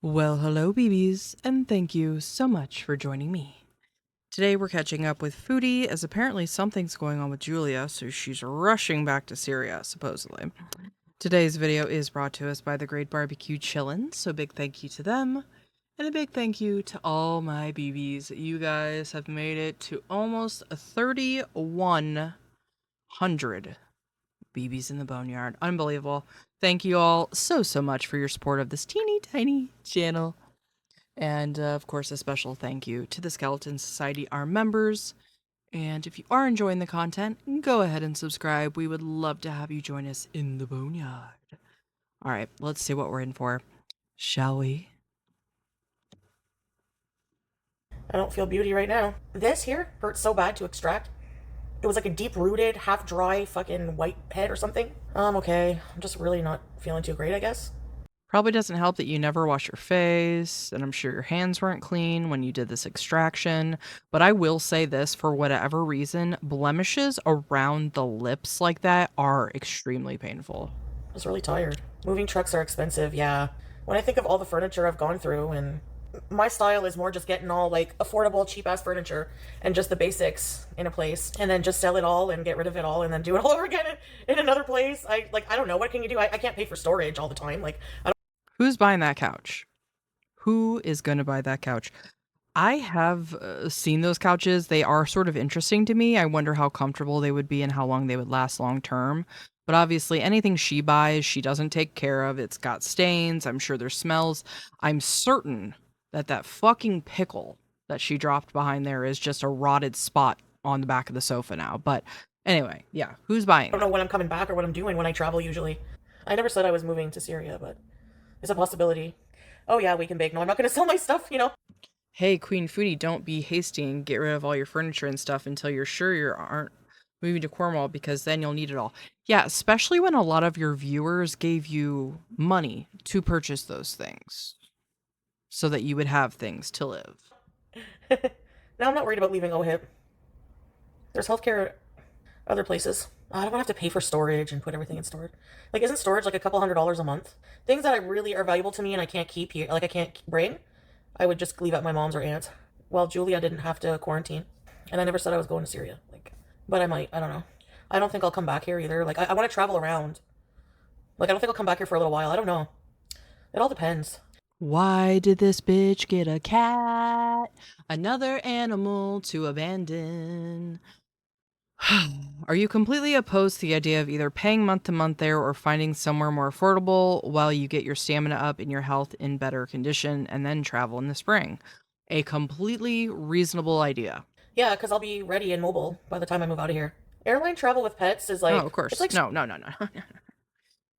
Well, hello, BBs, and thank you so much for joining me. Today we're catching up with Foodie, as apparently something's going on with Julia, so she's rushing back to Syria, supposedly. Today's video is brought to us by the Great Barbecue Chillin, so big thank you to them, and a big thank you to all my BBs. You guys have made it to almost 3,100 BBs in the boneyard. Unbelievable. Thank you all so much for your support of this teeny tiny channel. And of course, a special thank you to the Skeleton Society, our members. And if you are enjoying the content, go ahead and subscribe. We would love to have you join us in the boneyard. All right, let's see what we're in for, shall we? I don't feel beauty right now. This here hurts so bad to extract. It was like a deep-rooted, half-dry fucking white head or something. Okay. I'm just really not feeling too great, I guess. Probably doesn't help that you never wash your face, and I'm sure your hands weren't clean when you did this extraction. But I will say this, for whatever reason, blemishes around the lips like that are extremely painful. I was really tired. Moving trucks are expensive, yeah. When I think of all the furniture I've gone through, and my style is more just getting all like affordable, cheap-ass furniture and just the basics in a place, and then just sell it all and get rid of it all and then do it all over again in another place. I don't know. What can you do? I can't pay for storage all the time. Like, I don't. Who's buying that couch? Who is going to buy that couch? I have seen those couches. They are sort of interesting to me. I wonder how comfortable they would be and how long they would last long term. But obviously, anything she buys, she doesn't take care of. It's got stains. I'm sure there's smells. I'm certain that that fucking pickle that she dropped behind there is just a rotted spot on the back of the sofa now. But anyway, yeah, who's buying? I don't know when I'm coming back or what I'm doing when I travel usually. I never said I was moving to Syria, but it's a possibility. Oh yeah, we can bake. No, I'm not going to sell my stuff, you know. Hey, Queen Foodie, don't be hasty and get rid of all your furniture and stuff until you're sure you aren't moving to Cornwall, because then you'll need it all. Yeah, especially when a lot of your viewers gave you money to purchase those things so that you would have things to live. Now I'm not worried about leaving OHIP. There's healthcare other places. I don't want to have to pay for storage and put everything in storage. Like, isn't storage like a couple $100s a month? Things that I really are valuable to me and I can't keep here, like I can't bring, I would just leave at my mom's or aunt's. Well, Julia didn't have to quarantine. And I never said I was going to Syria. Like, but I might. I don't know. I don't think I'll come back here either. Like, I want to travel around. Like, I don't think I'll come back here for a little while. I don't know. It all depends. Why did this bitch get a cat? Another animal to abandon. Are you completely opposed to the idea of either paying month to month there or finding somewhere more affordable while you get your stamina up and your health in better condition and then travel in the spring? A completely reasonable idea. Yeah, because I'll be ready and mobile by the time I move out of here. Airline travel with pets is like... Oh, of course. It's like... No.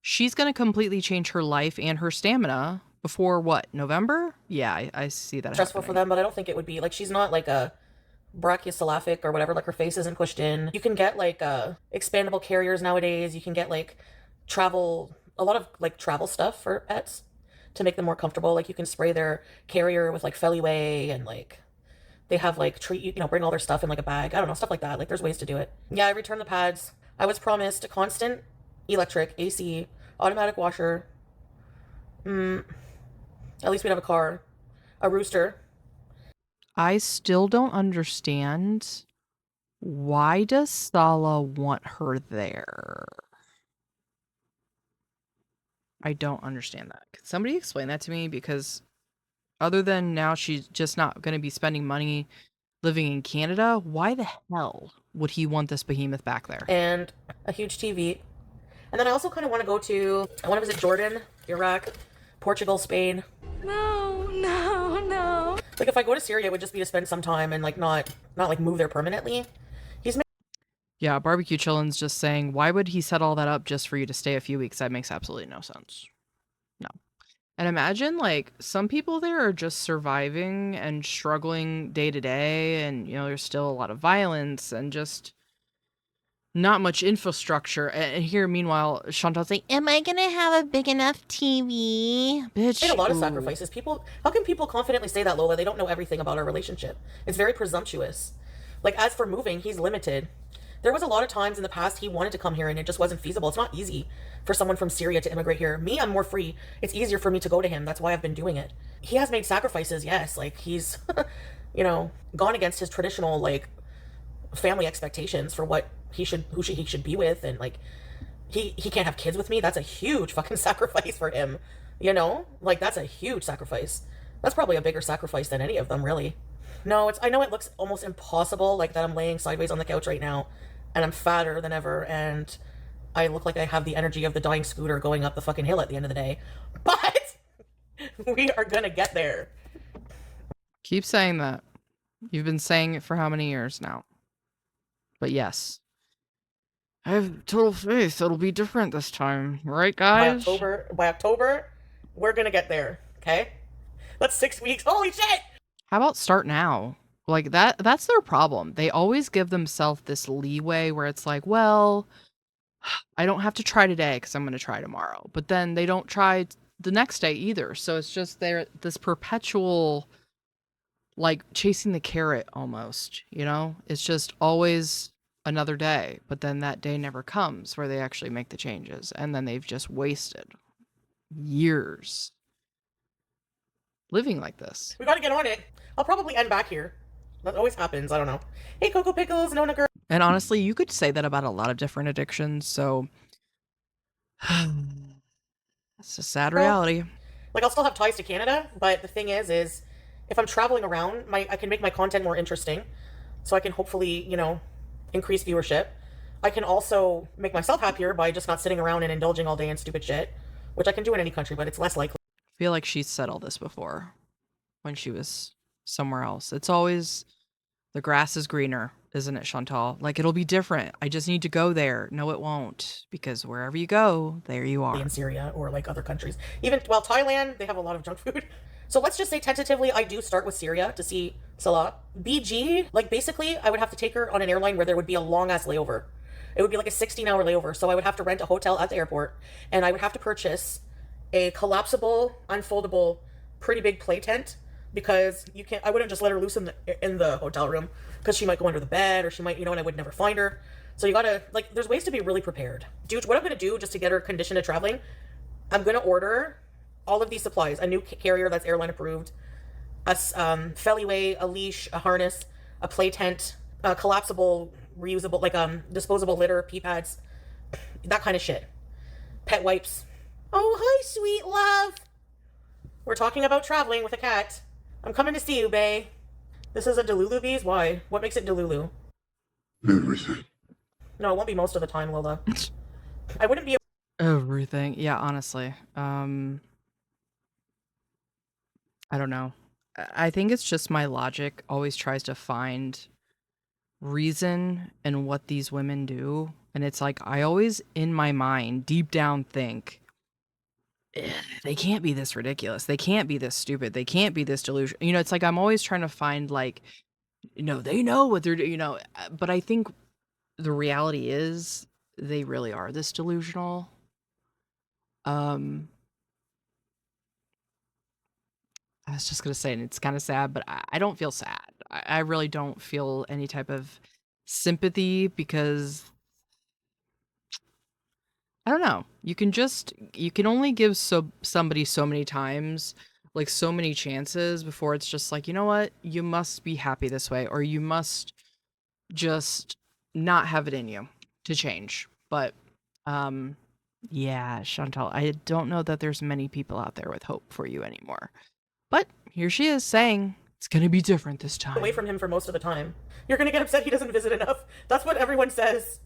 She's going to completely change her life and her stamina before what? November? Yeah, I see that stressful happening. for them, but I don't think it would be like, she's not like a brachiocephalic or whatever, like her face isn't pushed in. You can get like expandable carriers nowadays. You can get like a lot of like travel stuff for pets to make them more comfortable. Like, you can spray their carrier with like Feliway, and like they have like bring all their stuff in like a bag. I don't know, stuff like that. Like, there's ways to do it. Yeah, I returned the pads. I was promised a constant electric, AC, automatic washer. At least we'd have a car, a rooster. I still don't understand, why does SALAH want her there? I don't understand that. Could somebody explain that to me? Because other than now she's just not going to be spending money living in Canada, why the hell would he want this behemoth back there? And a huge TV. And then I also kind of want to I want to visit Jordan, Iraq, Portugal, Spain. No. Like, if I go to Syria, it would just be to spend some time and like not like move there permanently. Yeah, Barbecue Chillin's just saying, why would he set all that up just for you to stay a few weeks? That makes absolutely no sense. No. And imagine, like, some people there are just surviving and struggling day to day, and, you know, there's still a lot of violence and just not much infrastructure. And here, meanwhile, Chantal's saying, am I gonna have a big enough TV? Bitch. Made a lot of sacrifices. How can people confidently say that, Lola? They don't know everything about our relationship. It's very presumptuous. Like, as for moving, he's limited. There was a lot of times in the past he wanted to come here and it just wasn't feasible. It's not easy for someone from Syria to immigrate here. Me, I'm more free. It's easier for me to go to him. That's why I've been doing it. He has made sacrifices, yes. Like he's, gone against his traditional like family expectations for what he should be with, and like he can't have kids with me. That's a huge fucking sacrifice for him. Like that's a huge sacrifice. That's probably a bigger sacrifice than any of them, really. No, I know it looks almost impossible, like that I'm laying sideways on the couch right now, and I'm fatter than ever, and I look like I have the energy of the dying scooter going up the fucking hill at the end of the day. But we are gonna get there. Keep saying that. You've been saying it for how many years now? But yes. I have total faith it'll be different this time. Right, guys? By October, we're gonna get there, okay? That's 6 weeks. Holy shit! How about start now? Like that's their problem. They always give themselves this leeway where it's like, well, I don't have to try today because I'm going to try tomorrow. But then they don't try the next day either. So it's just this perpetual, like, chasing the carrot almost, It's just always another day. But then that day never comes where they actually make the changes. And then they've just wasted years living like this. We gotta get on it. I'll probably end back here. That always happens. I don't know. Hey, Cocoa Pickles, Nona girl. And honestly, you could say that about a lot of different addictions. So it's a sad reality. Like I'll still have ties to Canada, but the thing is if I'm traveling around, I can make my content more interesting, so I can hopefully increase viewership. I can also make myself happier by just not sitting around and indulging all day in stupid shit, which I can do in any country, but it's less likely. I feel like she's said all this before when she was somewhere else. It's always the grass is greener, isn't it, Chantal? Like, it'll be different. I just need to go there. No, it won't, because wherever you go, there you are. In Syria or like other countries. Even, Thailand, they have a lot of junk food. So let's just say tentatively I do start with Syria to see Salah. BG, like basically I would have to take her on an airline where there would be a long ass layover. It would be like a 16-hour layover. So I would have to rent a hotel at the airport, and I would have to purchase a collapsible, unfoldable, pretty big play tent, because I wouldn't just let her loose in the hotel room, because she might go under the bed, or she might, and I would never find her. So you gotta, like, there's ways to be really prepared. Dude, what I'm gonna do just to get her conditioned to traveling, I'm gonna order all of these supplies: a new carrier that's airline approved, a Feliway, a leash, a harness, a play tent, a collapsible, reusable, like disposable litter, pee pads, that kind of shit. Pet wipes. Oh, hi, sweet love. We're talking about traveling with a cat. I'm coming to see you, bae. This is a Delulu bees? Why? What makes it Delulu? Everything. No, it won't be most of the time, Lola. I wouldn't be... Everything. Yeah, honestly. I don't know. I think it's just my logic always tries to find reason in what these women do. And it's like, I always, in my mind, deep down think, they can't be this ridiculous. They can't be this stupid. They can't be this delusional. It's like I'm always trying to find, like, they know what they're doing, but I think the reality is they really are this delusional. I was just going to say, and it's kind of sad, but I don't feel sad. I really don't feel any type of sympathy, because I don't know. You can only give somebody so many times, like so many chances, before it's just like, you know what? You must be happy this way, or you must just not have it in you to change. But yeah, Chantal, I don't know that there's many people out there with hope for you anymore. But here she is saying it's going to be different this time. Away from him for most of the time. You're going to get upset he doesn't visit enough. That's what everyone says.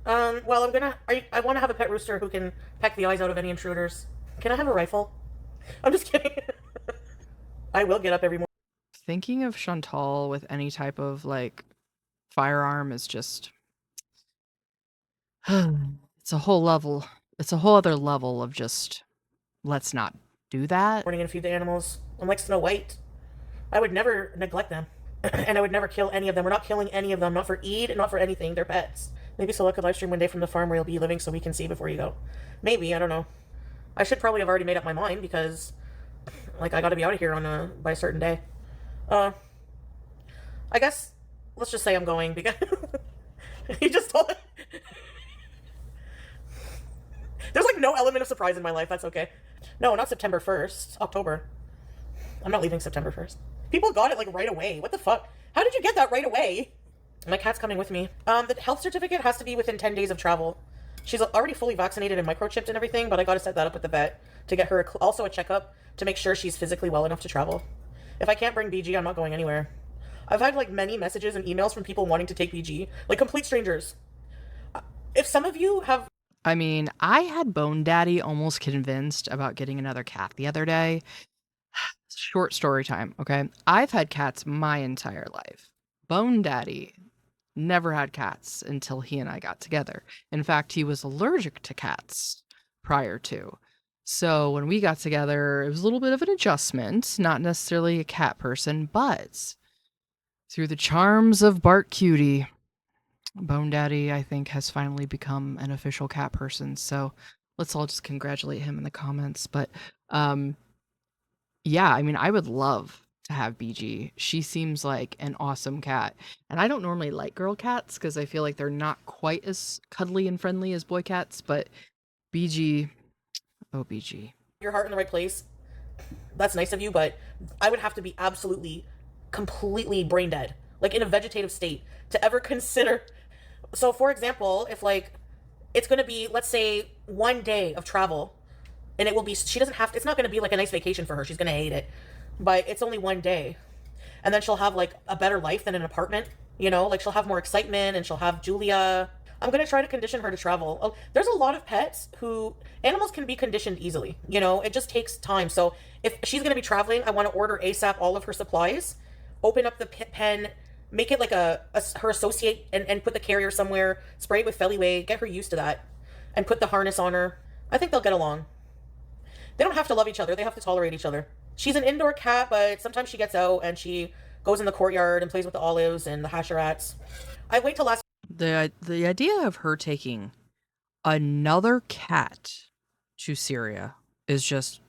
Well, I want to have a pet rooster who can peck the eyes out of any intruders. Can I have a rifle? I'm just kidding. I will get up every morning. Thinking of Chantal with any type of, like, firearm is just... it's a whole other level of just, let's not do that. Morning and feed the animals. I'm like Snow White. I would never neglect them. And I would never kill any of them. We're not killing any of them. Not for Eid, not for anything. They're pets. Maybe Salah could live stream one day from the farm where you'll be living so we can see before you go. Maybe, I don't know. I should probably have already made up my mind, because, like, I gotta be out of here by a certain day. I guess, let's just say I'm going, because You just told it. There's like no element of surprise in my life. That's okay. No, not September 1st. October. I'm not leaving September 1st. People got it like right away. What the fuck? How did you get that right away? My cat's coming with me. The health certificate has to be within 10 days of travel. She's already fully vaccinated and microchipped and everything, but I gotta set that up with the vet to get her also a checkup to make sure she's physically well enough to travel. If I can't bring BG, I'm not going anywhere. I've had like many messages and emails from people wanting to take BG, like complete strangers. If some of you have... I mean, I had Bone Daddy almost convinced about getting another cat the other day. Short story time, okay? I've had cats my entire life. Bone Daddy never had cats until he and I got together. In fact, he was allergic to cats prior to. So when we got together, it was a little bit of an adjustment, not necessarily a cat person, but through the charms of Bart Cutie, Bone Daddy, I think, has finally become an official cat person. So let's all just congratulate him in the comments. But yeah, I mean, I would love to have BG. She seems like an awesome cat. And I don't normally like girl cats because I feel like they're not quite as cuddly and friendly as boy cats. But BG, oh, BG. Your heart in the right place. That's nice of you, but I would have to be absolutely, completely brain dead, like in a vegetative state, to ever consider. So, for example, if like it's going to be, let's say, 1 day of travel, and it will be, she doesn't have to, it's not going to be like a nice vacation for her. She's going to hate it, but it's only 1 day. And then she'll have like a better life than an apartment, you know, like she'll have more excitement and she'll have Julia. I'm going to try to condition her to travel. Oh, there's a lot of pets who, animals can be conditioned easily, you know, it just takes time. So if she's going to be traveling, I want to order ASAP all of her supplies, open up the pen, make it like her associate and put the carrier somewhere, spray it with Feliway, get her used to that, and put the harness on her. I think they'll get along. They don't have to love each other. They have to tolerate each other. She's an indoor cat, but sometimes she gets out and she goes in the courtyard and plays with the olives and the hasherats. I wait till last... The idea of her taking another cat to Syria is just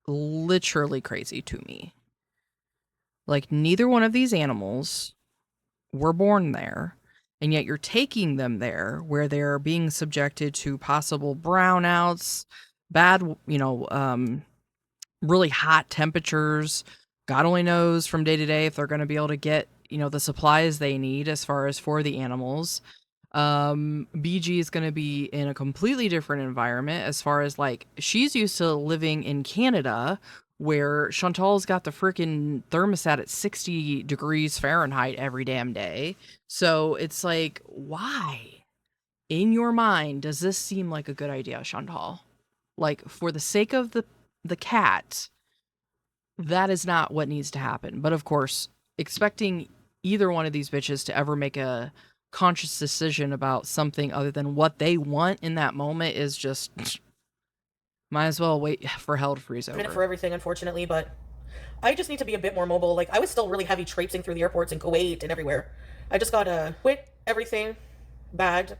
literally crazy to me. Like, neither one of these animals were born there, and yet you're taking them there where they're being subjected to possible brownouts, bad, really hot temperatures. God only knows from day to day if they're going to be able to get, the supplies they need as far as for the animals. BG is going to be in a completely different environment as far as like she's used to living in Canada where Chantal's got the freaking thermostat at 60 degrees Fahrenheit every damn day. So it's like, why in your mind does this seem like a good idea, Chantal? Like, for the sake of the cat, that is not what needs to happen. But of course, expecting either one of these bitches to ever make a conscious decision about something other than what they want in that moment is just... might as well wait for hell to freeze over. Minute for everything, unfortunately, but I just need to be a bit more mobile. Like, I was still really heavy traipsing through the airports in Kuwait and everywhere. I just gotta quit everything, bagged,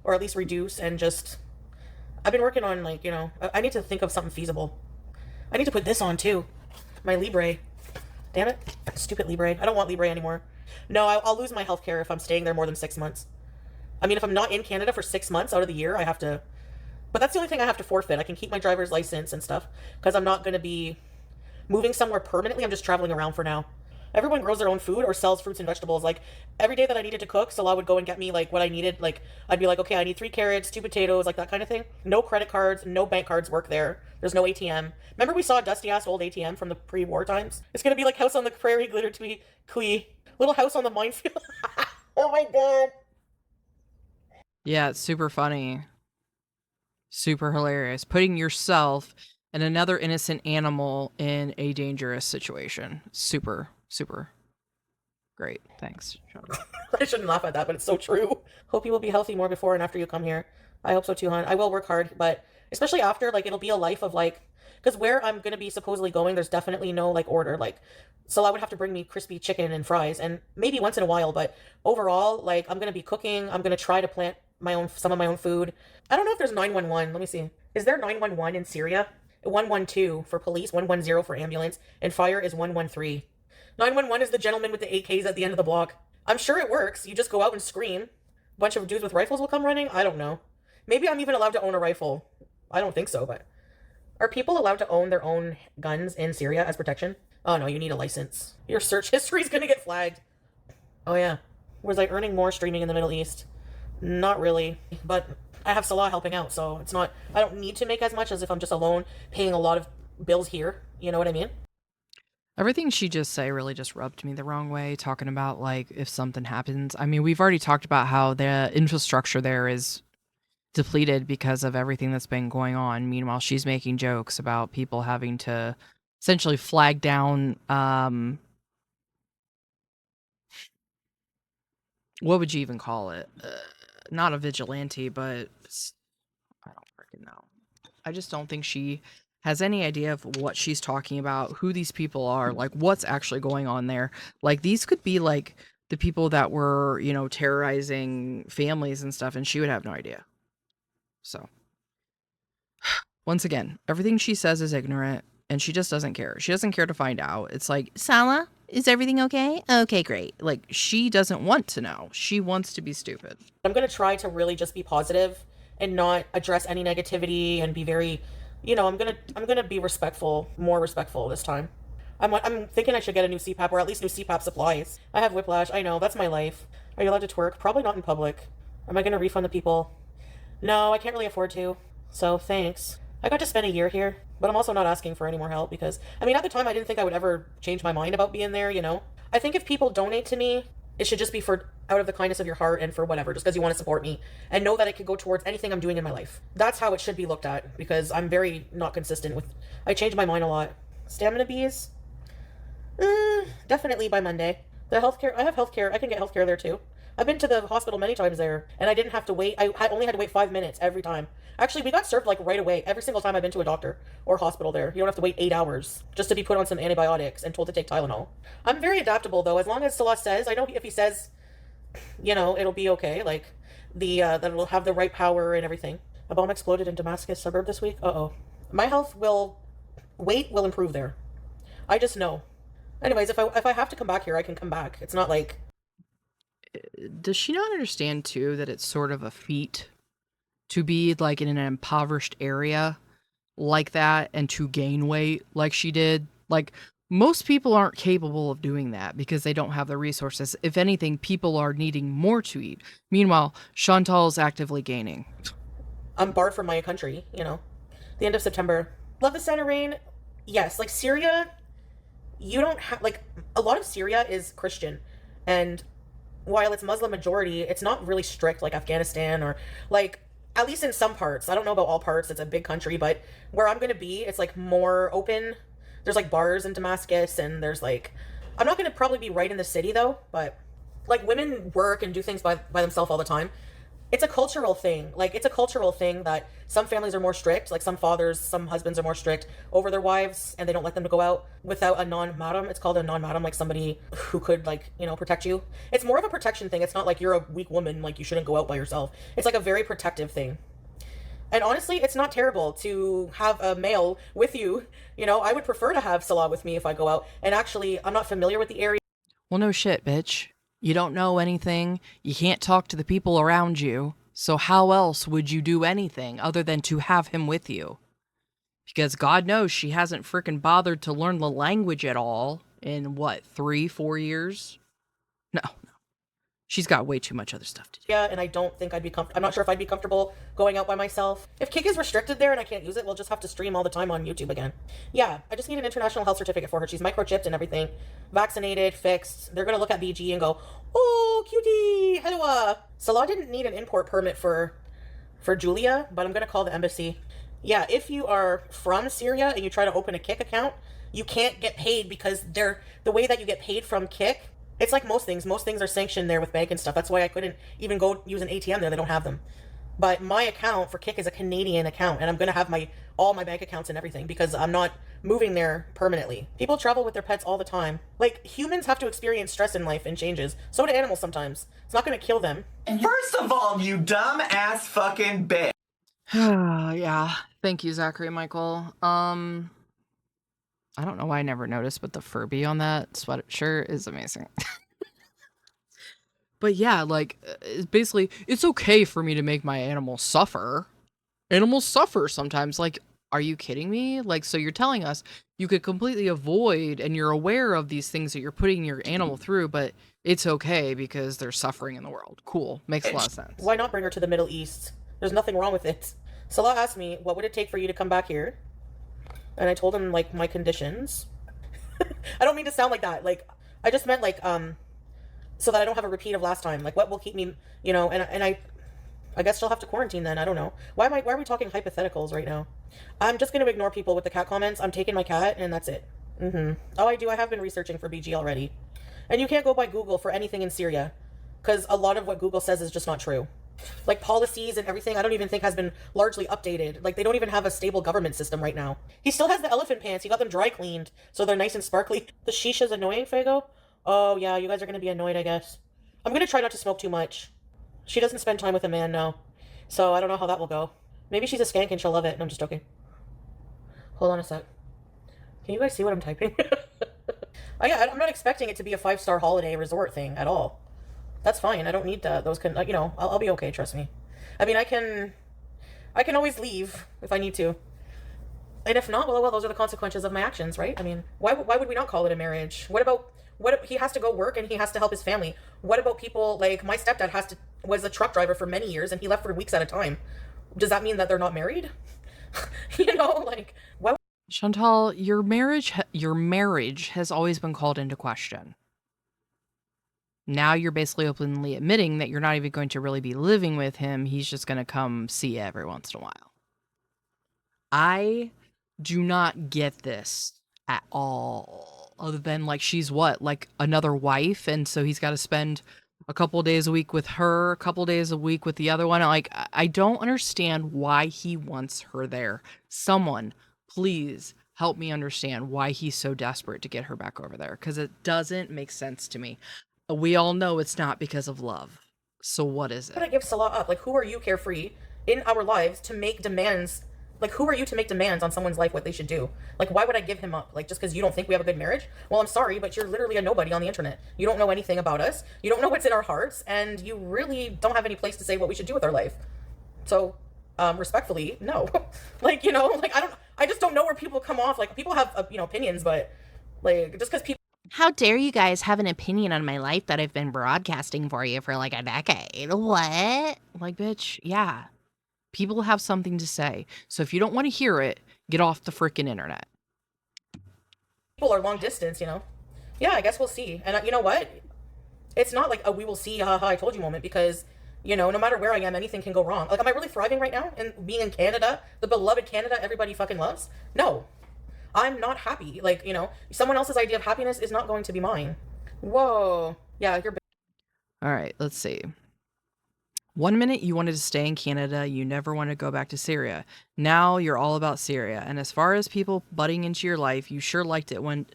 or at least reduce, and just... I've been working on, like, I need to think of something feasible. I need to put this on, too. My Libre. Damn it. Stupid Libre. I don't want Libre anymore. No, I'll lose my healthcare if I'm staying there more than 6 months. I mean, if I'm not in Canada for 6 months out of the year, I have to... But that's the only thing I have to forfeit. I can keep my driver's license and stuff, because I'm not going to be moving somewhere permanently. I'm just traveling around for now. Everyone grows their own food or sells fruits and vegetables. Like, every day that I needed to cook, Salah would go and get me, like, what I needed. Like, I'd be like, okay, I need 3 carrots, 2 potatoes, like that kind of thing. No credit cards, no bank cards work there. There's no ATM. Remember we saw a dusty-ass old ATM from the pre-war times? It's going to be like House on the Prairie, Glitter Twee, Little House on the Minefield. Oh my god. Yeah, it's super funny. Super hilarious. Putting yourself and another innocent animal in a dangerous situation. Super, super great. Thanks. I shouldn't laugh at that, but it's so true. Hope you will be healthy more before and after you come here. I hope so too, hon. I will work hard, but especially after, like, it'll be a life of, like, because where I'm going to be supposedly going, there's definitely no, like, order. Like, so I would have to bring me crispy chicken and fries, and maybe once in a while, but overall, like, I'm going to be cooking. I'm going to try to plant some of my own food. I don't know if there's 911. Let me see. Is there 911 in Syria? 112 for police, 110 for ambulance, and fire is 113. 911 is the gentleman with the AKs at the end of the block. I'm sure it works. You just go out and scream. bunch of dudes with rifles will come running. I don't know. Maybe I'm even allowed to own a rifle. I don't think so, but are people allowed to own their own guns in Syria as protection? Oh no, you need a license. Your search history is gonna get flagged. Oh yeah. Was I earning more streaming in the Middle East? Not really, but I have Salah helping out, so it's not. I don't need to make as much as if I'm just alone paying a lot of bills here. You know what I mean? Everything she just say really just rubbed me the wrong way, talking about like if something happens. I mean, we've already talked about how the infrastructure there is depleted because of everything that's been going on. Meanwhile, she's making jokes about people having to essentially flag down what would you even call it? Not a vigilante, but I don't freaking know. I just don't think she has any idea of what she's talking about, who these people are, like what's actually going on there. Like these could be like the people that were, you know, terrorizing families and stuff, and she would have no idea. So, once again, everything she says is ignorant, and she just doesn't care. She doesn't care to find out. It's like, Salah, is everything okay? Okay, great. Like, she doesn't want to know. She wants to be stupid. I'm gonna try to really just be positive and not address any negativity and be very, I'm gonna be respectful, more respectful this time. I'm thinking I should get a new CPAP or at least new CPAP supplies. I have whiplash. I know that's my life. Are you allowed to twerk? Probably not in public. Am I gonna refund the people? No, I can't really afford to. So thanks. I got to spend a year here, but I'm also not asking for any more help because, I mean, at the time I didn't think I would ever change my mind about being there, you know? I think if people donate to me, it should just be for out of the kindness of your heart and for whatever, just because you want to support me and know that it could go towards anything I'm doing in my life. That's how it should be looked at because I'm very not consistent with, I change my mind a lot. Stamina bees? Definitely by Monday. The healthcare, I have healthcare, I can get healthcare there too. I've been to the hospital many times there, and I didn't have to wait. I only had to wait 5 minutes every time. Actually, we got served like right away every single time I've been to a doctor or hospital there. You don't have to wait 8 hours just to be put on some antibiotics and told to take Tylenol. I'm very adaptable though. As long as Salah says, I know if he says, it'll be okay. Like that it'll have the right power and everything. A bomb exploded in Damascus suburb this week. Uh-oh. My health will improve there. I just know. Anyways, if I have to come back here, I can come back. It's not like. Does she not understand too that it's sort of a feat to be like in an impoverished area like that and to gain weight like she did? Like most people aren't capable of doing that because they don't have the resources. If anything, people are needing more to eat. Meanwhile, Chantal is actively gaining. I'm barred from my country, The end of September. Love the Santa rain. Yes, like Syria, you don't have, like, a lot of Syria is Christian. And while it's Muslim majority, it's not really strict like Afghanistan or like, at least in some parts. I don't know about all parts. It's a big country, but where I'm going to be, it's like more open. There's like bars in Damascus and there's like, I'm not going to probably be right in the city though, but like women work and do things by themselves all the time. It's a cultural thing. Like, it's a cultural thing that some families are more strict. Like, some fathers, some husbands are more strict over their wives, and they don't let them to go out without a non-mahram. It's called a non-mahram, like somebody who could, like, protect you. It's more of a protection thing. It's not like you're a weak woman, like you shouldn't go out by yourself. It's like a very protective thing. And honestly, it's not terrible to have a male with you. I would prefer to have Salah with me if I go out. And actually, I'm not familiar with the area. Well, no shit, bitch. You don't know anything. You can't talk to the people around you. So how else would you do anything other than to have him with you? Because God knows she hasn't frickin' bothered to learn the language at all in, 3-4 years? No. She's got way too much other stuff to do. Yeah, and I don't think I'd be comfortable. I'm not sure if I'd be comfortable going out by myself. If Kick is restricted there and I can't use it, we'll just have to stream all the time on YouTube again. Yeah, I just need an international health certificate for her. She's microchipped and everything. Vaccinated, fixed. They're going to look at BG and go, oh, cutie, hello. Salah didn't need an import permit for Julia, but I'm going to call the embassy. Yeah, if you are from Syria and you try to open a Kick account, you can't get paid because the way that you get paid from Kick, it's like most things. Most things are sanctioned there with bank and stuff. That's why I couldn't even go use an ATM there. They don't have them. But my account for Kick is a Canadian account, and I'm going to have all my bank accounts and everything because I'm not moving there permanently. People travel with their pets all the time. Like, humans have to experience stress in life and changes. So do animals sometimes. It's not going to kill them. First of all, you dumb ass fucking bitch. Yeah. Thank you, Zachary Michael. I don't know why I never noticed, but the Furby on that sweatshirt is amazing. But yeah, like, it's basically, it's okay for me to make my animals suffer. Animals suffer sometimes. Like, are you kidding me? Like, so you're telling us you could completely avoid and you're aware of these things that you're putting your animal through, but it's okay because there's suffering in the world. Cool. Makes a lot of sense. Why not bring her to the Middle East? There's nothing wrong with it. Salah asked me, what would it take for you to come back here? And I told him, like, my conditions. I don't mean to sound like that. Like, I just meant, like, so that I don't have a repeat of last time. Like, what will keep me, you know, and I guess she'll have to quarantine then. I don't know. Why are we talking hypotheticals right now? I'm just going to ignore people with the cat comments. I'm taking my cat, and that's it. Oh, I have been researching for BG already. And you can't go by Google for anything in Syria, because a lot of what Google says is just not true. Like, policies and everything, I don't even think has been largely updated. Like, they don't even have a stable government system right now. He still has the elephant pants. He got them dry cleaned, so they're nice and sparkly. The shisha's annoying, Fago? Oh, yeah, you guys are going to be annoyed, I guess. I'm going to try not to smoke too much. She doesn't spend time with a man, no. So I don't know how that will go. Maybe she's a skank and she'll love it. No, I'm just joking. Hold on a sec. Can you guys see what I'm typing? I'm not expecting it to be a 5-star holiday resort thing at all. That's fine. I don't need those. You know, I'll be okay. Trust me. I mean, I can always leave if I need to. And if not, well, those are the consequences of my actions, right? I mean, why would we not call it a marriage? What if he has to go work and he has to help his family? What about people like my stepdad was a truck driver for many years and he left for weeks at a time? Does that mean that they're not married? You know, like why? Chantal, your marriage has always been called into question. Now you're basically openly admitting that you're not even going to really be living with him. He's just going to come see you every once in a while. I do not get this at all. Other than, like, she's what? Like, another wife? And so he's got to spend a couple days a week with her, a couple days a week with the other one. Like, I don't understand why he wants her there. Someone, please help me understand why he's so desperate to get her back over there. Because it doesn't make sense to me. We all know it's not because of love. So what is it? Would I give Salah up? Like, who are you, Carefree, in our lives to make demands? Like, who are you to make demands on someone's life what they should do? Like, why would I give him up? Like, just because you don't think we have a good marriage? Well, I'm sorry, but you're literally a nobody on the internet. You don't know anything about us. You don't know what's in our hearts, and you really don't have any place to say what we should do with our life. So, respectfully, no. Like, you know, like, I just don't know where people come off. Like, people have, you know, opinions, but, like, just because people. How dare you guys have an opinion on my life that I've been broadcasting for you for like a decade? What? Like, bitch, yeah. People have something to say. So if you don't want to hear it, get off the freaking internet. People are long distance, you know? Yeah, I guess we'll see. And you know what? It's not like a we will see, haha, I told you moment, because, you know, no matter where I am, anything can go wrong. Like, am I really thriving right now in being in Canada, the beloved Canada everybody fucking loves? No. I'm not happy. Like, you know, someone else's idea of happiness is not going to be mine. Whoa. Yeah, you're. All right, let's see. 1 minute you wanted to stay in Canada, you never want to go back to Syria. Now you're all about Syria. And as far as people butting into your life, you sure liked it when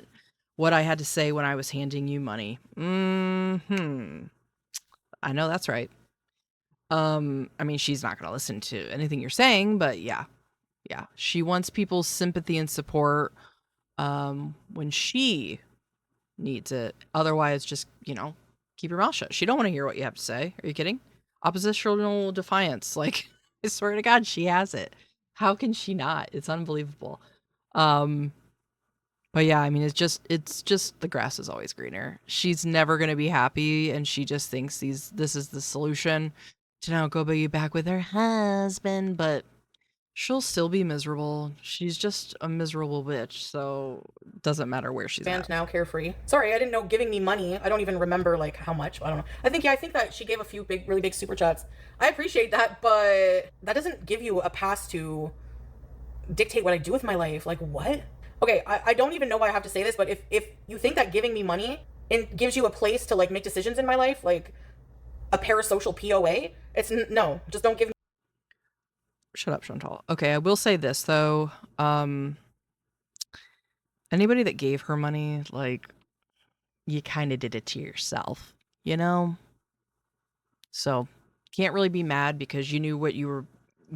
what I had to say when I was handing you money. I know that's right. I mean, she's not going to listen to anything you're saying, but yeah. Yeah, she wants people's sympathy and support when she needs it. Otherwise, just, you know, keep your mouth shut. She don't want to hear what you have to say. Are you kidding? Oppositional defiance. Like, I swear to God, she has it. How can she not? It's unbelievable. But yeah, I mean, it's just the grass is always greener. She's never gonna be happy, and she just thinks this is the solution to now go be back with her husband, but she'll still be miserable. She's just a miserable bitch, so it doesn't matter where she's And at. now Carefree. Sorry, I didn't know giving me money. I don't even remember like how much. I don't know. I think that she gave a few really big super chats. I appreciate that, but that doesn't give you a pass to dictate what I do with my life. Like what? Okay, I don't even know why I have to say this, but if you think that giving me money gives you a place to like make decisions in my life, like a parasocial POA, no, just don't give me. Shut up, Chantal. Okay, I will say this though. Anybody that gave her money, like, you kind of did it to yourself, you know? So, can't really be mad because you knew what you were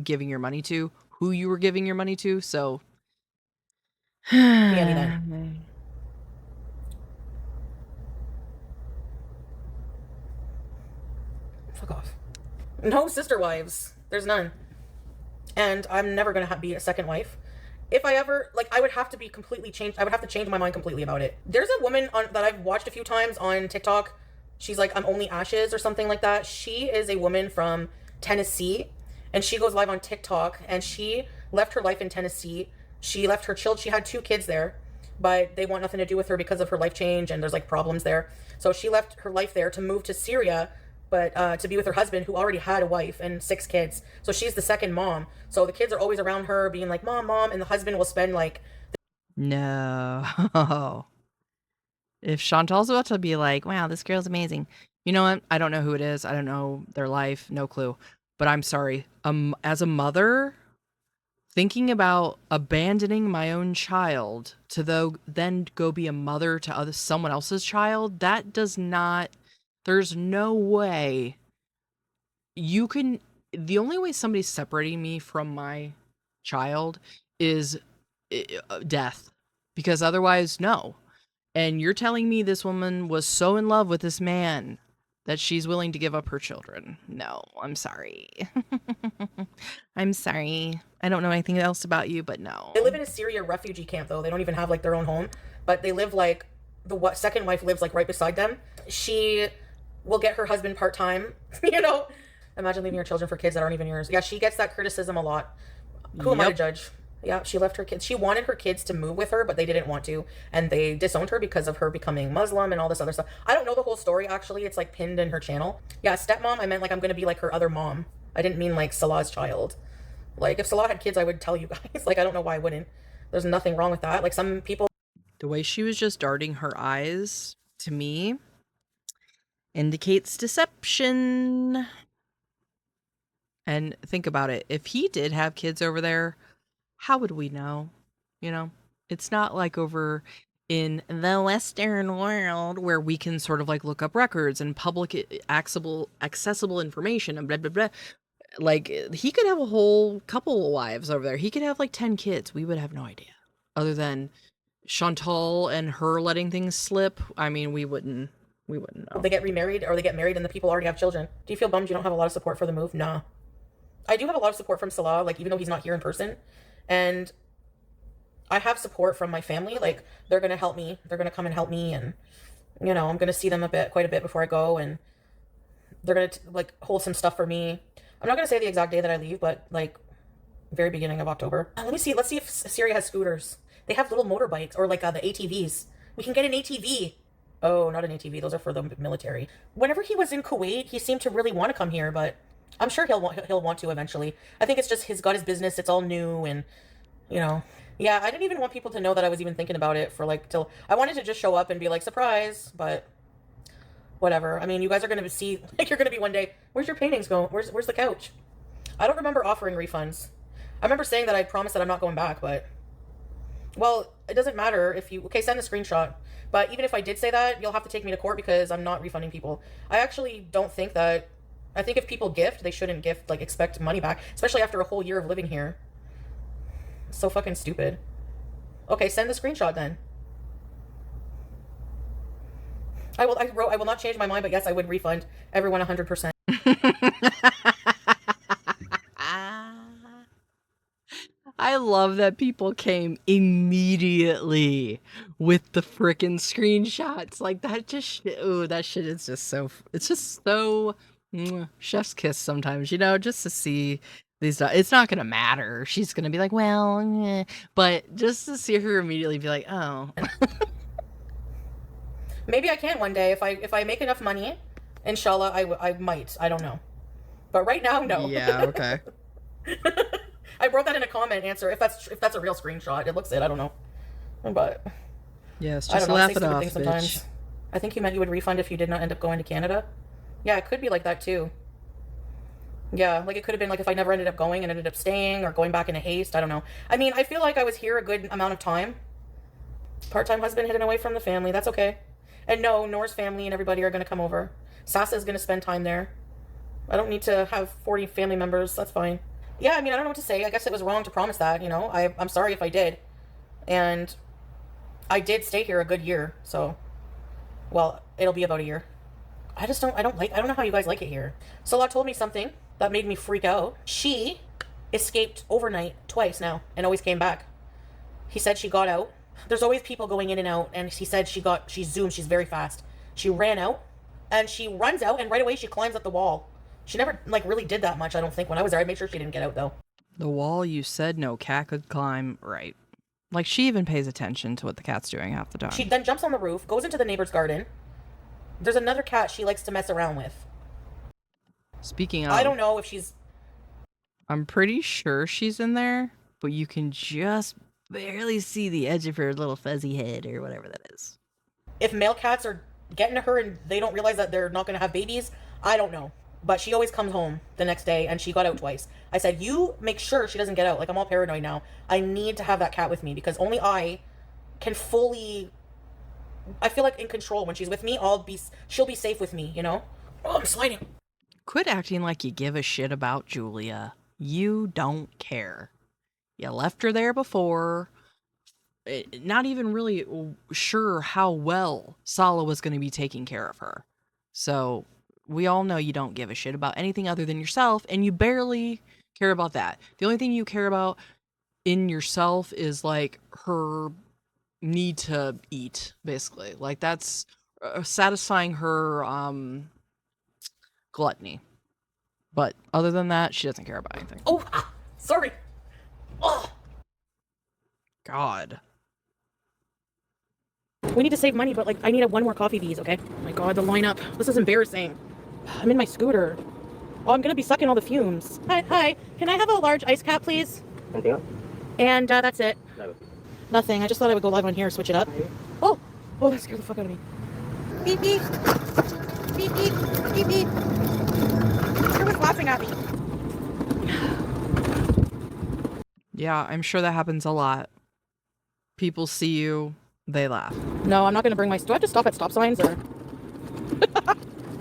giving your money to, who you were giving your money to, so. Andy then. Fuck off. No sister wives. There's none. And I'm never gonna be a second wife. If I ever, like, I would have to be completely changed. I would have to change my mind completely about it. There's a woman that I've watched a few times on TikTok. She's like, I'm only ashes or something like that. She is a woman from Tennessee, and she goes live on TikTok, and she left her life in Tennessee. She left her children. She had 2 kids there, but they want nothing to do with her because of her life change, and there's like problems there. So she left her life there to move to Syria, but to be with her husband, who already had a wife and 6 kids. So she's the second mom. So the kids are always around her being like, mom, mom, and the husband will spend like... No. If Chantal's about to be like, wow, this girl's amazing. You know what? I don't know who it is. I don't know their life. No clue. But I'm sorry. As a mother, thinking about abandoning my own child to then go be a mother to someone else's child, that does not... There's no way you can... The only way somebody's separating me from my child is death. Because otherwise, no. And you're telling me this woman was so in love with this man that she's willing to give up her children. No, I'm sorry. I'm sorry. I don't know anything else about you, but no. They live in a Syria refugee camp, though. They don't even have like their own home, but they live like the second wife lives like right beside them. She will get her husband part-time, you know? Imagine leaving your children for kids that aren't even yours. Yeah, she gets that criticism a lot. Who am I to judge? Yeah, she left her kids. She wanted her kids to move with her, but they didn't want to. And they disowned her because of her becoming Muslim and all this other stuff. I don't know the whole story, actually. It's like pinned in her channel. Yeah, stepmom, I meant like I'm going to be like her other mom. I didn't mean like Salah's child. Like if Salah had kids, I would tell you guys. Like I don't know why I wouldn't. There's nothing wrong with that. Like some people... The way she was just darting her eyes to me indicates deception. And think about it. If he did have kids over there, how would we know? You know, it's not like over in the Western world where we can sort of like look up records and public accessible information and blah, blah, blah. Like he could have a whole couple of wives over there. He could have like 10 kids. We would have no idea. Other than Chantal and her letting things slip. I mean, we wouldn't know. They get remarried or they get married and the people already have children. Do you feel bummed you don't have a lot of support for the move? Nah. I do have a lot of support from Salah, like even though he's not here in person. And I have support from my family. Like they're going to help me. They're going to come and help me. And, you know, I'm going to see them quite a bit before I go. And they're going to like hold some stuff for me. I'm not going to say the exact day that I leave, but like very beginning of October. Let me see. Let's see if Syria has scooters. They have little motorbikes or like the ATVs. We can get an ATV. Oh, not an ATV. Those are for the military. Whenever he was in Kuwait, he seemed to really want to come here, but I'm sure he'll want to eventually. I think it's just he's got his business. It's all new and, you know. Yeah, I didn't even want people to know that I was even thinking about it for like till... I wanted to just show up and be like, surprise, but whatever. I mean, you guys are going to see... Like, you're going to be one day, where's your paintings going? Where's the couch? I don't remember offering refunds. I remember saying that I promised that I'm not going back, but... Well, it doesn't matter if you... Okay, send a screenshot. But even if I did say that, you'll have to take me to court because I'm not refunding people. I actually don't think that... I think if people gift, they shouldn't gift, like, expect money back. Especially after a whole year of living here. It's so fucking stupid. Okay, send the screenshot then. I will not change my mind, but yes, I would refund everyone 100%. I love that people came immediately with the frickin' screenshots. Like that just, ooh, that shit is just so, it's just so chef's kiss sometimes, you know, just to see these, it's not gonna matter. She's gonna be like, well, but just to see her immediately be like, oh. Maybe I can one day. If I make enough money, inshallah, I might. I don't know. But right now, no. Yeah, okay. I wrote that in a comment answer. If that's a real screenshot, it looks it. I don't know, but yes, just laugh it off, bitch. I think you meant you would refund if you did not end up going to Canada. Yeah, it could be like that too. Yeah, like it could have been like if I never ended up going and ended up staying or going back in a haste. I don't know. I mean, I feel like I was here a good amount of time. Part-time husband hidden away from the family. That's okay. And no, Noor's family and everybody are going to come over. Sasa is going to spend time there. I don't need to have 40 family members. That's fine. Yeah, I mean, I don't know what to say. I guess it was wrong to promise that, you know. I'm sorry if I did. And I did stay here a good year, so... Well, it'll be about a year. I don't know how you guys like it here. Salah told me something that made me freak out. She escaped overnight twice now and always came back. He said she got out. There's always people going in and out, and he said she zoomed, she's very fast. She ran out, and she runs out, and right away she climbs up the wall. She never, like, really did that much, I don't think. When I was there, I made sure she didn't get out, though. The wall you said no cat could climb, right. Like, she even pays attention to what the cat's doing half the time. She then jumps on the roof, goes into the neighbor's garden. There's another cat she likes to mess around with. Speaking of... I don't know if she's... I'm pretty sure she's in there, but you can just barely see the edge of her little fuzzy head or whatever that is. If male cats are getting to her and they don't realize that they're not going to have babies, I don't know. But she always comes home the next day, and she got out twice. I said, you make sure she doesn't get out. Like, I'm all paranoid now. I need to have that cat with me because only I can fully... I feel like in control. When she's with me, she'll be safe with me, you know? Oh, I'm sliding. Quit acting like you give a shit about Julia. You don't care. You left her there before. Not even really sure how well Salah was going to be taking care of her. So... we all know you don't give a shit about anything other than yourself, and you barely care about that. The only thing you care about in yourself is, like, her need to eat, basically. Like, that's satisfying her gluttony. But other than that, she doesn't care about anything. Oh, sorry. Oh. God. We need to save money, but, like, I need one more coffee bees, okay? Oh my God, the lineup. This is embarrassing. I'm in my scooter. Oh, I'm gonna be sucking all the fumes. Hi. Can I have a large ice cap, please? Anything else? And that's it. No. Nothing. I just thought I would go live on here, switch it up. Oh, that scared the fuck out of me. Beep beep. Beep beep. Beep beep. Who was laughing at me? Yeah, I'm sure that happens a lot. People see you, they laugh. No, I'm not gonna bring my... Do I have to stop at stop signs or...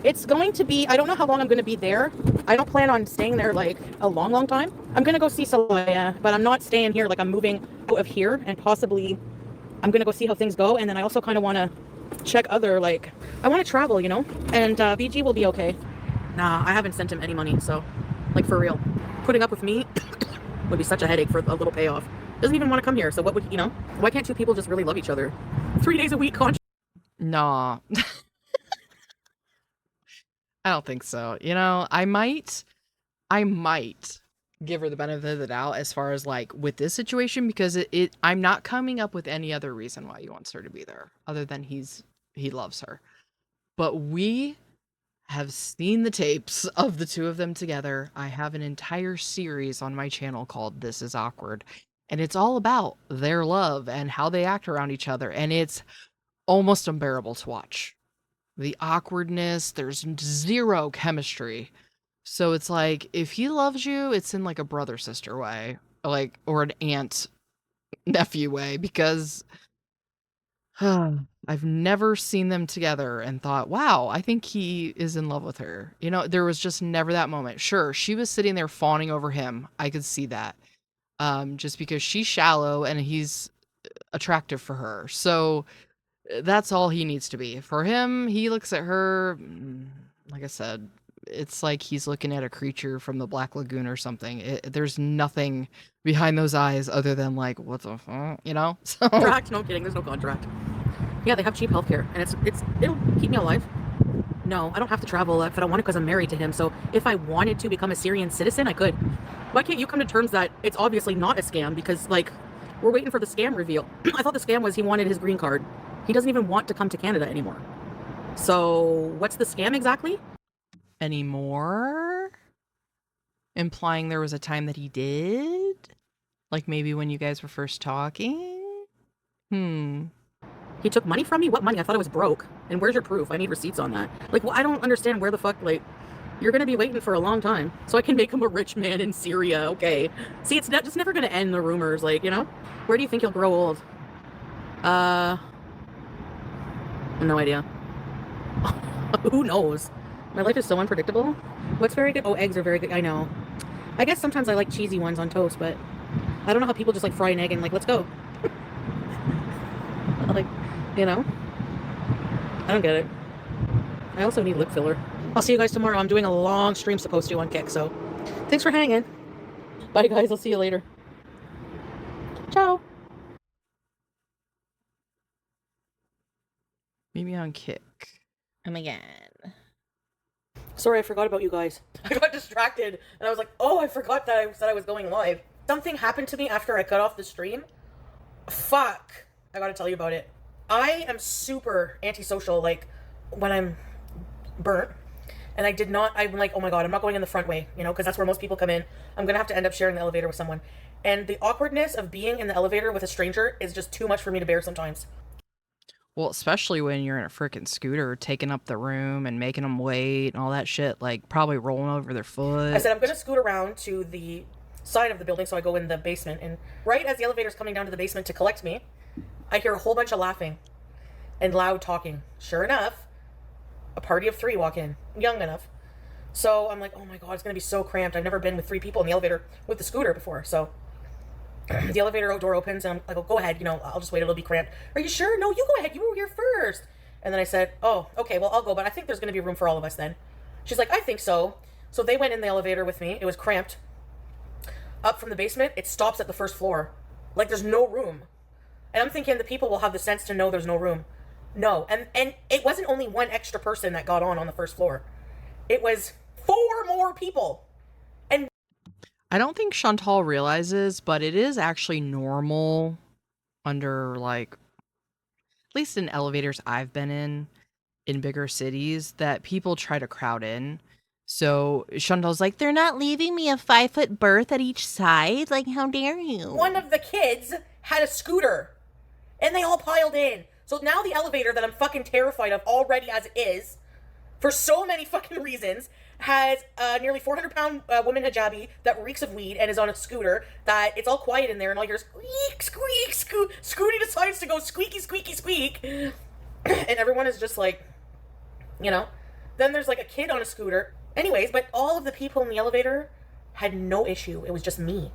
It's going to be... I don't know how long I'm going to be there. I don't plan on staying there, like, a long, long time. I'm going to go see SALAH, but I'm not staying here. Like, I'm moving out of here, and possibly I'm going to go see how things go, and then I also kind of want to check other, like... I want to travel, you know? And BG will be okay. Nah, I haven't sent him any money, so... Like, for real. Putting up with me would be such a headache for a little payoff. Doesn't even want to come here, so what would... You know? Why can't two people just really love each other? 3 days a week, Nah. I don't think so. You know, I might give her the benefit of the doubt as far as, like, with this situation, because I'm not coming up with any other reason why he wants her to be there other than he loves her. But we have seen the tapes of the two of them together. I have an entire series on my channel called This Is Awkward, and it's all about their love and how they act around each other, and it's almost unbearable to watch. The awkwardness, there's zero chemistry. So it's like, if he loves you, it's in, like, a brother-sister way, like, or an aunt-nephew way, because I've never seen them together and thought, wow, I think he is in love with her. You know, there was just never that moment. Sure, she was sitting there fawning over him. I could see that. Just because she's shallow and he's attractive for her. So that's all he needs to be. For him, he looks at her, like I said, it's like he's looking at a creature from the Black Lagoon or something. There's nothing behind those eyes other than, like, what the fuck, you know? So... Contract? No, I'm kidding. There's no contract. Yeah, they have cheap healthcare, and it'll keep me alive. No, I don't have to travel if I don't want to because I'm married to him. So if I wanted to become a Syrian citizen, I could. Why can't you come to terms that it's obviously not a scam? Because, like, we're waiting for the scam reveal. I thought the scam was he wanted his green card. He doesn't even want to come to Canada anymore. So what's the scam exactly? Anymore? Implying there was a time that he did? Like maybe when you guys were first talking? He took money from me? What money? I thought I was broke. And where's your proof? I need receipts on that. Like, well, I don't understand where the fuck, like, you're going to be waiting for a long time. So I can make him a rich man in Syria, okay. See, it's just never going to end, the rumors, like, you know? Where do you think he'll grow old? No idea. Who knows? My life is so unpredictable. What's very good? Oh, eggs are very good. I know. I guess sometimes I like cheesy ones on toast, but I don't know how people just, like, fry an egg and, like, let's go. Like, you know? I don't get it. I also need lip filler. I'll see you guys tomorrow. I'm doing a long stream supposed to on Kick, so thanks for hanging. Bye, guys. I'll see you later. Ciao. Meet me on Kick. Oh my god. Sorry, I forgot about you guys. I got distracted, and I was like, oh, I forgot that I said I was going live. Something happened to me after I cut off the stream. Fuck. I gotta tell you about it. I am super antisocial, like, when I'm burnt. And I'm like, oh my god, I'm not going in the front way, you know, because that's where most people come in. I'm gonna have to end up sharing the elevator with someone. And the awkwardness of being in the elevator with a stranger is just too much for me to bear sometimes. Well, especially when you're in a freaking scooter, taking up the room and making them wait and all that shit, like probably rolling over their foot. I said, I'm gonna scoot around to the side of the building, so I go in the basement. And right as the elevator's coming down to the basement to collect me, I hear a whole bunch of laughing and loud talking. Sure enough, a party of 3 walk in, young enough. So I'm like, oh my god, it's gonna be so cramped. I've never been with 3 people in the elevator with the scooter before. So the elevator door opens, and I go, go ahead, you know, I'll just wait, it'll be cramped. Are you sure? No, you go ahead, you were here first. And then I said, oh, okay, well, I'll go, but I think there's gonna be room for all of us then. She's like, I think so. So they went in the elevator with me. It was cramped. Up from the basement, it stops at the first floor. Like, there's no room. And I'm thinking the people will have the sense to know there's no room. No, and it wasn't only 1 extra person that got on the first floor. It was 4 more people. And I don't think Chantal realizes, but it is actually normal under, like, at least in elevators I've been in bigger cities, that people try to crowd in. So Chantal's like, They're not leaving me a 5-foot berth at each side? Like, how dare you? one of the kids had a scooter, and they all piled in. So now the elevator that I'm fucking terrified of already as it is, for so many fucking reasons, has a nearly 400-pound woman hijabi that reeks of weed and is on a scooter that it's all quiet in there, and all you hear is squeak, squeak, Scooty decides to go squeaky, squeaky, squeak. And everyone is just like, you know. Then there's like a kid on a scooter. Anyways, but all of the people in the elevator had no issue. It was just me.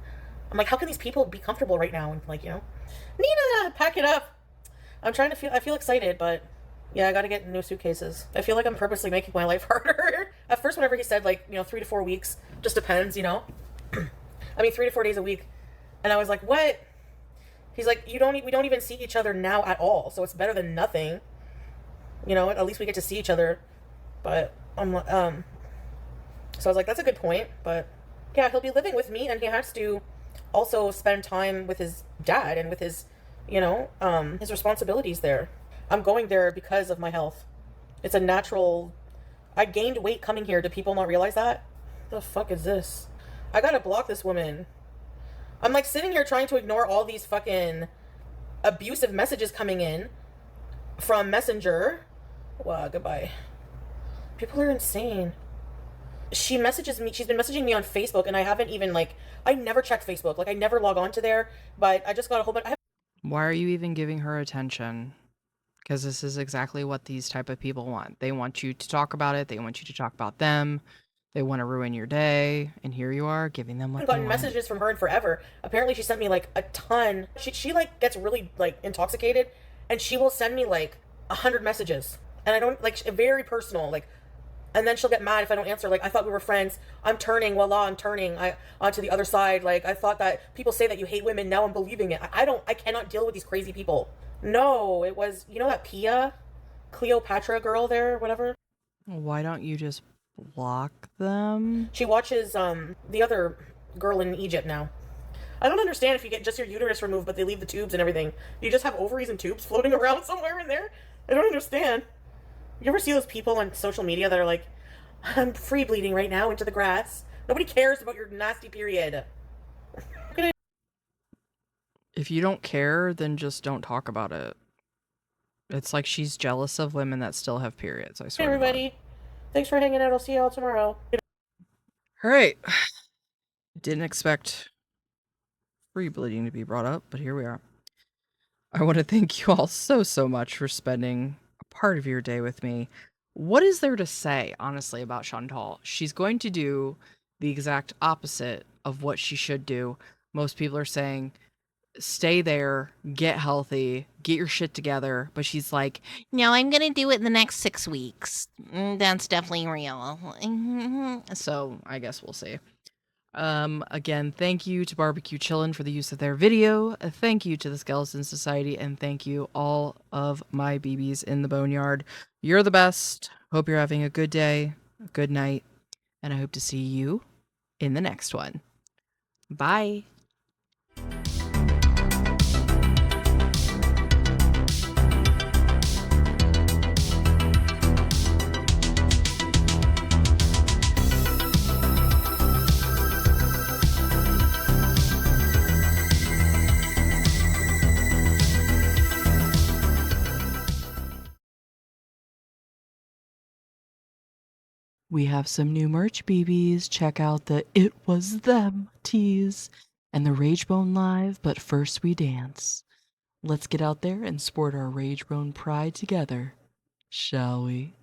I'm like, how can these people be comfortable right now? And like, you know, Nina, pack it up. I feel excited, but yeah, I gotta get new suitcases. I feel like I'm purposely making my life harder. At first, whenever he said, like, you know, 3 to 4 weeks, just depends, you know. I mean, 3 to 4 days a week. And I was like, what? He's like, we don't even see each other now at all, so it's better than nothing. You know, at least we get to see each other. But so I was like, that's a good point. But yeah, he'll be living with me, and he has to also spend time with his dad and with his, you know, his responsibilities there. I'm going there because of my health. It's a natural. I gained weight coming here. Do people not realize that? The fuck is this? I gotta block this woman. I'm like sitting here trying to ignore all these fucking abusive messages coming in from Messenger. Wow, goodbye. People are insane. She messages me. She's been messaging me on Facebook, and I haven't even, like, I never checked Facebook. Like, I never log on to there, but I just got a whole bunch. why are you even giving her attention? Because this is exactly what these type of people want. They want you to talk about it. They want you to talk about them. They want to ruin your day. And here you are giving them what I they haven't gotten want. messages from her in forever. Apparently, she sent me, like, a ton. She like, gets really, like, intoxicated, and she will send me, like, 100 messages. And I don't, like, very personal, like, and then she'll get mad if I don't answer. Like, I thought we were friends. I'm turning. Voila, I'm turning. Onto the other side. Like, I thought that people say that you hate women. Now I'm believing it. I cannot deal with these crazy people. No, it was, you know that Pia? Cleopatra girl there, whatever? Why don't you just block them? She watches, the other girl in Egypt now. I don't understand if you get just your uterus removed, but they leave the tubes and everything. You just have ovaries and tubes floating around somewhere in there? I don't understand. You ever see those people on social media that are like, I'm free bleeding right now into the grass? Nobody cares about your nasty period. If you don't care, then just don't talk about it. It's like she's jealous of women that still have periods, I Hey, swear. everybody. Thanks for hanging out. I'll see you all tomorrow. All right. Didn't expect free bleeding to be brought up, but here we are. I want to thank you all so much for spending a part of your day with me. What is there to say, honestly, about Chantal? She's going to do the exact opposite of what she should do. Most people are saying, stay there, get healthy, get your shit together. But she's like, No, I'm gonna do it in the next 6 weeks. That's definitely real. so I guess we'll see. Again, thank you to Barbecue Chillin for the use of their video. Thank you to the Skeleton Society, and thank you all of my BBs in the boneyard. You're the best. Hope you're having a good day, a good night, and I hope to see you in the next one. Bye. We have some new merch, BBs. Check out the It Was Them tees and the Ragebone Live, but first we dance. Let's get out there and sport our Ragebone pride together, shall we?